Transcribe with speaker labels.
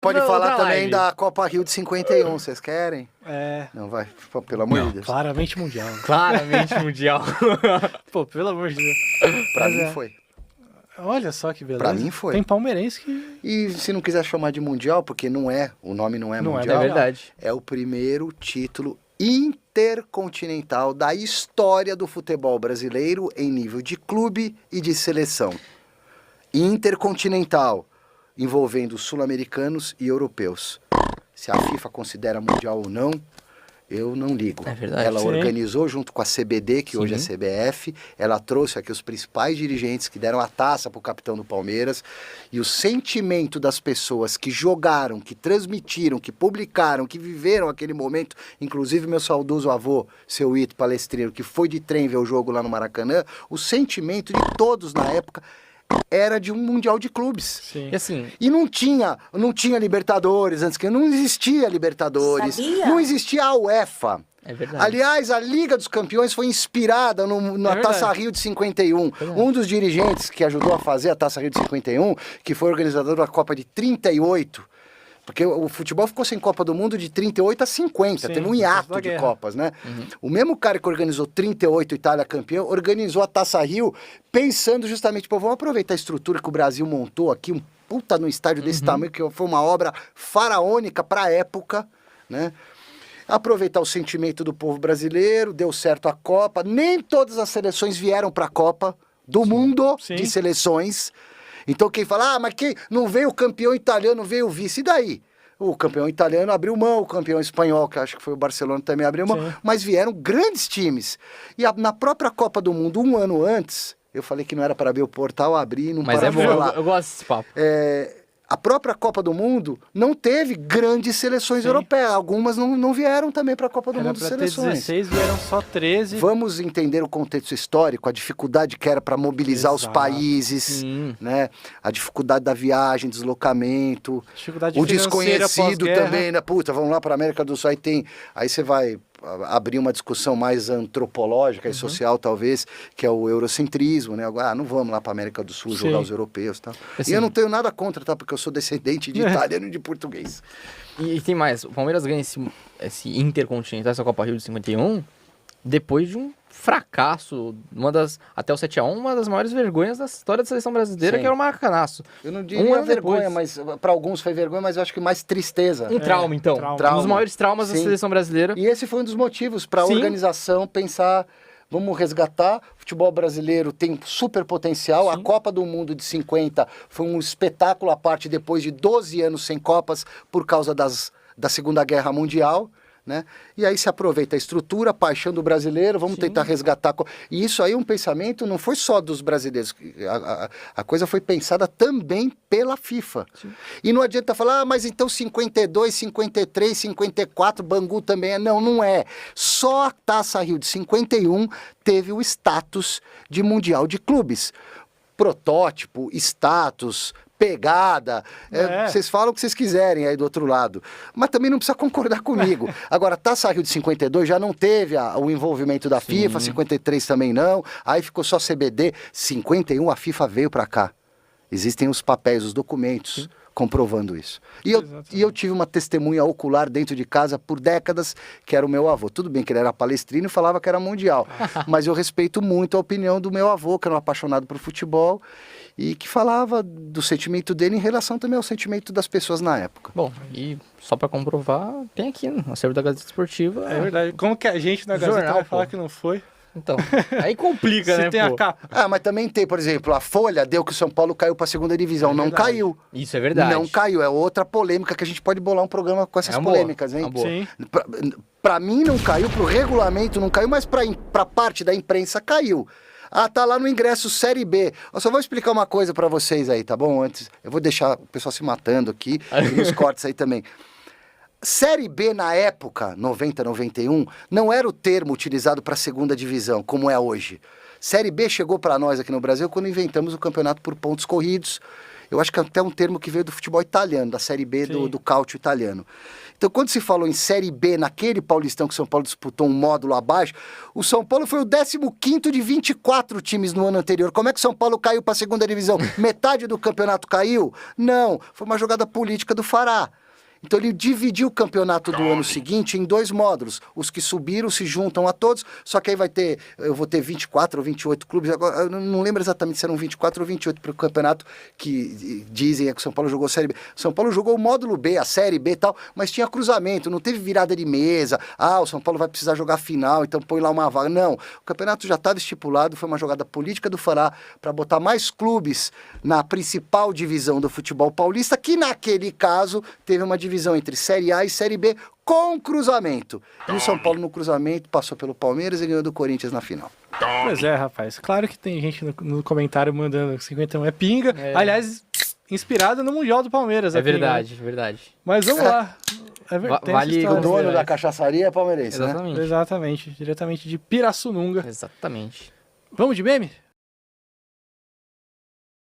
Speaker 1: Pode
Speaker 2: outra
Speaker 1: falar também
Speaker 2: live.
Speaker 1: da Copa Rio de 51, vocês querem?
Speaker 3: É,
Speaker 1: Não, vai, pelo amor de Deus.
Speaker 3: claramente mundial.
Speaker 2: Claramente mundial.
Speaker 3: Pô, pelo amor de Deus.
Speaker 1: Pra
Speaker 3: Mas
Speaker 1: mim
Speaker 3: é.
Speaker 1: foi.
Speaker 3: Olha só que beleza.
Speaker 1: Pra mim foi.
Speaker 3: Tem palmeirense que...
Speaker 1: E se não quiser chamar de mundial, porque não é, o nome não é
Speaker 3: Não é,
Speaker 1: mundial,
Speaker 2: É verdade.
Speaker 1: é o primeiro título intercontinental da história do futebol brasileiro em nível de clube e de seleção. Intercontinental, envolvendo sul-americanos e europeus. Se a FIFA considera mundial ou não, eu não ligo.
Speaker 2: É verdade.
Speaker 1: Ela
Speaker 3: Sim.
Speaker 1: organizou junto com a CBD, que hoje é CBF, ela trouxe aqui os principais dirigentes que deram a taça para o capitão do Palmeiras, e o sentimento das pessoas que jogaram, que transmitiram, que publicaram, que viveram aquele momento, inclusive meu saudoso avô, seu Ito Palestrino, que foi de trem ver o jogo lá no Maracanã, o sentimento de todos na época era de um mundial de clubes.
Speaker 3: Sim.
Speaker 2: E assim,
Speaker 1: E não tinha Libertadores antes, que não existia Libertadores,
Speaker 4: Sabia?
Speaker 1: não existia a UEFA.
Speaker 2: é verdade.
Speaker 1: Aliás, a Liga dos Campeões foi inspirada na
Speaker 3: verdade.
Speaker 1: Taça Rio de 51. Um dos dirigentes que ajudou a fazer a Taça Rio de 51, que foi organizador da Copa de 38, porque o futebol ficou sem Copa do Mundo de 38 a 50,
Speaker 3: Sim,
Speaker 1: teve um
Speaker 3: por causa
Speaker 1: hiato
Speaker 3: da
Speaker 1: de
Speaker 3: guerra.
Speaker 1: Copas, né? O mesmo cara que organizou 38 Itália campeão, organizou a Taça Rio pensando justamente, pô, vamos aproveitar a estrutura que o Brasil montou aqui, um puta no estádio desse tamanho, que foi uma obra faraônica para a época, né? Aproveitar o sentimento do povo brasileiro, deu certo a Copa, nem todas as seleções vieram para a Copa do mundo
Speaker 3: Sim.
Speaker 1: de seleções. Então quem fala, mas quem não veio o campeão italiano, veio o vice, e daí? O campeão italiano abriu mão, o campeão espanhol, que acho que foi o Barcelona, também abriu mão,
Speaker 3: Sim.
Speaker 1: mas vieram grandes times. E na própria Copa do Mundo, um ano antes, eu falei que não era para abrir o portal, abri e não
Speaker 2: Mas
Speaker 1: para
Speaker 2: é
Speaker 1: de
Speaker 2: bom,
Speaker 1: falar.
Speaker 2: eu gosto desse papo.
Speaker 1: A própria Copa do Mundo não teve grandes seleções
Speaker 3: Sim.
Speaker 1: europeias. Algumas não vieram também para a Copa do
Speaker 3: Era
Speaker 1: Mundo de
Speaker 3: pra ter
Speaker 1: seleções.
Speaker 3: 16, vieram só 13.
Speaker 1: Vamos entender o contexto histórico, a dificuldade que era para mobilizar os
Speaker 3: Exato.
Speaker 1: países,
Speaker 2: Sim.
Speaker 1: né? A dificuldade da viagem, deslocamento,
Speaker 3: Dificuldade
Speaker 1: o
Speaker 3: financeira
Speaker 1: desconhecido
Speaker 3: pós-guerra.
Speaker 1: também, né? Puta, vamos lá para a América do Sul, aí você vai abrir uma discussão mais antropológica e social, talvez, que é o eurocentrismo, né? Agora, não vamos lá para a América do Sul jogar
Speaker 3: Sim.
Speaker 1: os europeus e tal.
Speaker 2: Assim-
Speaker 1: E eu não tenho nada contra, tá? Porque eu sou descendente de italiano e de português.
Speaker 2: E tem mais, o Palmeiras ganha esse Intercontinental, essa Copa Rio de 51, depois de um fracasso, até o 7-1, uma das maiores vergonhas da história da seleção brasileira,
Speaker 1: Sim.
Speaker 2: que era o Maracanaço.
Speaker 1: Eu não
Speaker 2: Um
Speaker 1: diria
Speaker 2: ano
Speaker 1: vergonha,
Speaker 2: depois.
Speaker 1: mas para alguns foi vergonha, mas eu acho que mais tristeza.
Speaker 2: Um trauma, então.
Speaker 3: trauma.
Speaker 2: Um dos maiores traumas da
Speaker 1: Sim.
Speaker 2: seleção brasileira.
Speaker 1: E esse foi um dos motivos para a
Speaker 2: Sim.
Speaker 1: organização pensar, vamos resgatar, o futebol brasileiro tem super potencial, a Copa do Mundo de 50 foi um espetáculo à parte depois de 12 anos sem Copas por causa da Segunda Guerra Mundial, né? E aí se aproveita a estrutura, a paixão do brasileiro, vamos tentar resgatar. E isso aí, um pensamento não foi só dos brasileiros, a coisa foi pensada também pela FIFA. E não adianta falar, mas então 52, 53, 54, Bangu também é. Não, não é. Só a Taça Rio de 51 teve o status de Mundial de Clubes. Protótipo, status, pegada, vocês falam o que vocês quiserem aí do outro lado, mas também não precisa concordar comigo. Agora, Taça Rio de 52 já não teve o envolvimento da FIFA, 53 também não, aí ficou só CBD, 51 a FIFA veio pra cá. Existem os papéis, os documentos comprovando isso. E eu tive uma testemunha ocular dentro de casa por décadas, que era o meu avô. Tudo bem que ele era palestrino e falava que era mundial, mas eu respeito muito a opinião do meu avô, que era um apaixonado por futebol, e que falava do sentimento dele em relação também ao sentimento das pessoas na época.
Speaker 2: Bom, e só pra comprovar, tem aqui no acervo da Gazeta Esportiva.
Speaker 3: É verdade. Como que a gente na Gazeta
Speaker 2: Jornal,
Speaker 3: vai falar
Speaker 2: pô.
Speaker 3: que não foi?
Speaker 2: Então, aí complica,
Speaker 3: Se
Speaker 2: né,
Speaker 3: tem
Speaker 2: pô?
Speaker 3: a capa.
Speaker 1: Ah, mas também tem, por exemplo, a Folha deu que o São Paulo caiu para a segunda divisão. Não
Speaker 3: verdade.
Speaker 1: caiu.
Speaker 2: Isso é verdade.
Speaker 1: Não caiu. É outra polêmica que a gente pode bolar um programa com essas
Speaker 2: É uma boa,
Speaker 1: polêmicas, hein?
Speaker 2: uma boa.
Speaker 3: Sim.
Speaker 1: Pra mim não caiu, pro regulamento não caiu, mas pra parte da imprensa caiu. Ah, tá lá no ingresso Série B. Eu só vou explicar uma coisa pra vocês aí, tá bom? Antes, eu vou deixar o pessoal se matando aqui e nos cortes aí também. Série B na época, 90, 91, não era o termo utilizado para a segunda divisão, como é hoje. Série B chegou para nós aqui no Brasil quando inventamos o campeonato por pontos corridos Eu acho que é até um termo que veio do futebol italiano, da Série B
Speaker 3: Sim.
Speaker 1: do cálcio italiano. Então, quando se falou em Série B, naquele Paulistão que o São Paulo disputou um módulo abaixo, o São Paulo foi o 15º de 24 times no ano anterior. Como é que o São Paulo caiu para a segunda divisão? Metade do campeonato caiu? Não, foi uma jogada política do Fará. Então ele dividiu o campeonato do ano seguinte em 2 módulos. Os que subiram se juntam a todos, só que aí eu vou ter 24 ou 28 clubes, agora eu não lembro exatamente se eram 24 ou 28 para o campeonato que dizem que o São Paulo jogou Série B. O São Paulo jogou o módulo B, a Série B e tal, mas tinha cruzamento, não teve virada de mesa. O São Paulo vai precisar jogar final, então põe lá uma vaga. Não, o campeonato já estava estipulado, foi uma jogada política do Fará para botar mais clubes na principal divisão do futebol paulista, que naquele caso teve uma divisão entre Série A e Série B com cruzamento. E o São Paulo no cruzamento passou pelo Palmeiras e ganhou do Corinthians na final.
Speaker 3: Pois é, rapaz. Claro que tem gente no comentário mandando 51 é pinga. Aliás, inspirado no Mundial do Palmeiras.
Speaker 2: É
Speaker 3: a pinga,
Speaker 2: verdade,
Speaker 3: né?
Speaker 2: verdade.
Speaker 3: Mas vamos lá. É verdade.
Speaker 2: Vale
Speaker 1: O dono da cachaçaria é palmeirense, né?
Speaker 2: Exatamente.
Speaker 3: Exatamente. Diretamente de Pirassununga.
Speaker 2: Exatamente.
Speaker 3: Vamos de meme?